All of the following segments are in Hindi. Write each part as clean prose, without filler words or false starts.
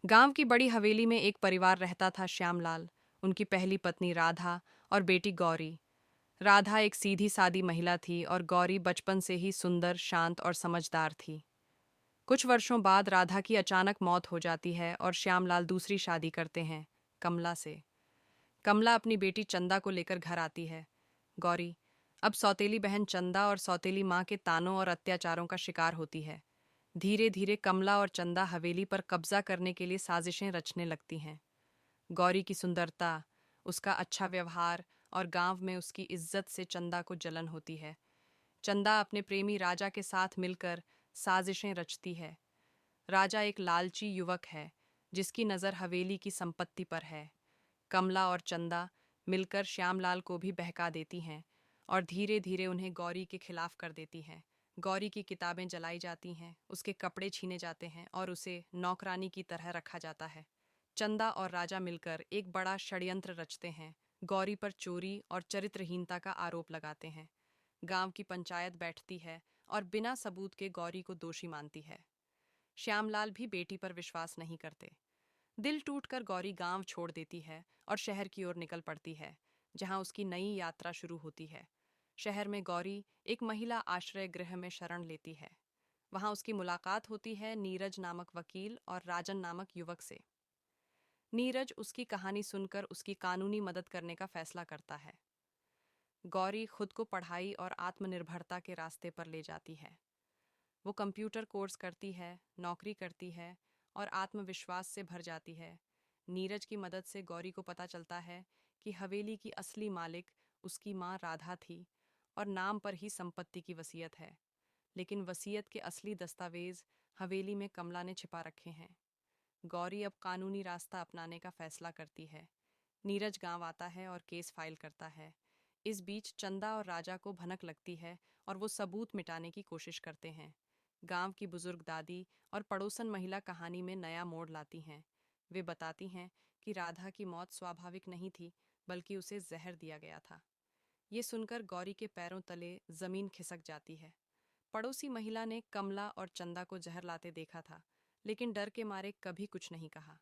गांव की बड़ी हवेली में एक परिवार रहता था श्यामलाल, उनकी पहली पत्नी राधा और बेटी गौरी। राधा एक सीधी सादी महिला थी और गौरी बचपन से ही सुंदर, शांत और समझदार थी। कुछ वर्षों बाद राधा की अचानक मौत हो जाती है और श्यामलाल दूसरी शादी करते हैं, कमला से। कमला अपनी बेटी चंदा को लेकर घर आती है। गौरी अब सौतेली बहन चंदा और सौतेली माँ के तानों और अत्याचारों का शिकार होती है। धीरे धीरे कमला और चंदा हवेली पर कब्जा करने के लिए साजिशें रचने लगती हैं। गौरी की सुंदरता, उसका अच्छा व्यवहार और गांव में उसकी इज्जत से चंदा को जलन होती है। चंदा अपने प्रेमी राजा के साथ मिलकर साजिशें रचती है। राजा एक लालची युवक है, जिसकी नज़र हवेली की संपत्ति पर है। कमला और चंदा मिलकर श्यामलाल को भी बहका देती हैं और धीरे धीरे उन्हें गौरी के खिलाफ कर देती हैं। गौरी की किताबें जलाई जाती हैं, उसके कपड़े छीने जाते हैं और उसे नौकरानी की तरह रखा जाता है। चंदा और राजा मिलकर एक बड़ा षड्यंत्र रचते हैं, गौरी पर चोरी और चरित्रहीनता का आरोप लगाते हैं। गांव की पंचायत बैठती है और बिना सबूत के गौरी को दोषी मानती है। श्यामलाल भी बेटी पर विश्वास नहीं करते। दिल टूटकर गौरी गांव छोड़ देती है और शहर की ओर निकल पड़ती है, जहां उसकी नई यात्रा शुरू होती है। शहर में गौरी एक महिला आश्रय गृह में शरण लेती है। वहां उसकी मुलाकात होती है नीरज नामक वकील और राजन नामक युवक से। नीरज उसकी कहानी सुनकर उसकी कानूनी मदद करने का फैसला करता है। गौरी खुद को पढ़ाई और आत्मनिर्भरता के रास्ते पर ले जाती है। वो कंप्यूटर कोर्स करती है, नौकरी करती है और आत्मविश्वास से भर जाती है। नीरज की मदद से गौरी को पता चलता है कि हवेली की असली मालिक उसकी माँ राधा थी और नाम पर ही संपत्ति की वसीयत है। लेकिन वसीयत के असली दस्तावेज हवेली में कमला ने छिपा रखे हैं। गौरी अब कानूनी रास्ता अपनाने का फैसला करती है। नीरज गांव आता है और केस फाइल करता है। इस बीच चंदा और राजा को भनक लगती है और वो सबूत मिटाने की कोशिश करते हैं। गांव की बुजुर्ग दादी और पड़ोसन महिला कहानी में नया मोड़ लाती हैं। वे बताती हैं कि राधा की मौत स्वाभाविक नहीं थी, बल्कि उसे जहर दिया गया था। ये सुनकर गौरी के पैरों तले जमीन खिसक जाती है। पड़ोसी महिला ने कमला और चंदा को जहर लाते देखा था, लेकिन डर के मारे कभी कुछ नहीं कहा।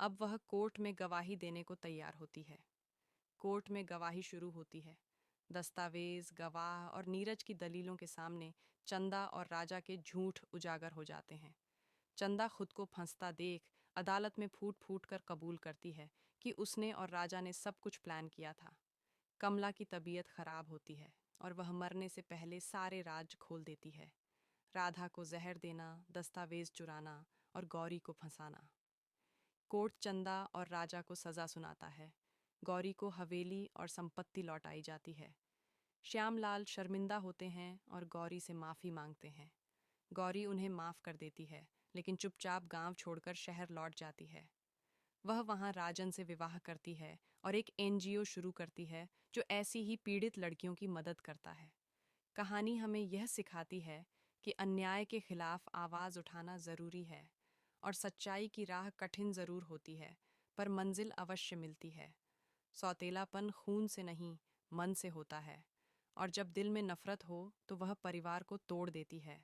अब वह कोर्ट में गवाही देने को तैयार होती है। कोर्ट में गवाही शुरू होती है। दस्तावेज, गवाह और नीरज की दलीलों के सामने चंदा और राजा के झूठ उजागर हो जाते हैं। चंदा खुद को फंसता देख अदालत में फूट फूट कर कबूल करती है कि उसने और राजा ने सब कुछ प्लान किया था। कमला की तबीयत खराब होती है और वह मरने से पहले सारे राज खोल देती है। राधा को जहर देना, दस्तावेज चुराना और गौरी को फंसाना। कोर्ट चंदा और राजा को सजा सुनाता है। गौरी को हवेली और संपत्ति लौटाई जाती है। श्यामलाल शर्मिंदा होते हैं और गौरी से माफ़ी मांगते हैं। गौरी उन्हें माफ़ कर देती है, लेकिन चुपचाप गांव छोड़कर शहर लौट जाती है। वह वहां राजन से विवाह करती है और एक एनजीओ शुरू करती है जो ऐसी ही पीड़ित लड़कियों की मदद करता है। कहानी हमें यह सिखाती है कि अन्याय के खिलाफ आवाज़ उठाना ज़रूरी है और सच्चाई की राह कठिन ज़रूर होती है, पर मंजिल अवश्य मिलती है। सौतेलापन खून से नहीं, मन से होता है, और जब दिल में नफरत हो तो वह परिवार को तोड़ देती है।